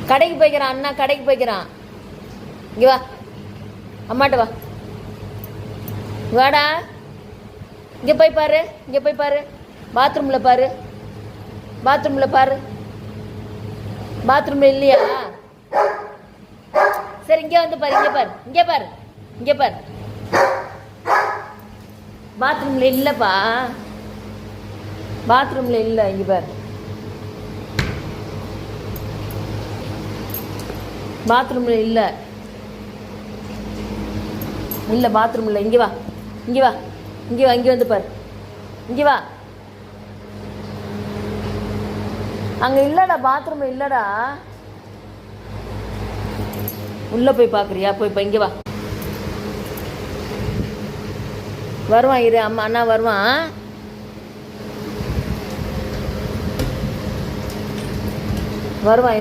கடைக்கு போய்க்கிறான் அண்ணா, கடைக்கு போய்க்கிறான். இங்கே வா, அம்மாட்ட வா, வாடா. இங்கே போய் பாரு, இங்கே போய் பாரு, பாத்ரூமில் பாரு, பாத்ரூமில் பாரு. பாத்ரூமில் இல்லையா? சரி, இங்கே வந்து பாரு, இங்கே பாரு, இங்கே பாரு, இங்கே பாரு. பாத்ரூமில் இல்லைப்பா, பாத்ரூமில் இல்லை, இங்கே பாரு. பாத்ரூமில் இல்லை, இல்லை பாத்ரூமில். இங்கே வா, இங்கே வா, இங்கே வா, இங்கே வந்து பாரு, இங்கே வா. அங்கே இல்லைடா, பாத்ரூமில் இல்லைடா. உள்ளே போய் பார்க்குறியா? போய் இங்கே வா. வருவான், இரு, அம்மா அண்ணா வருவான். வருவான்.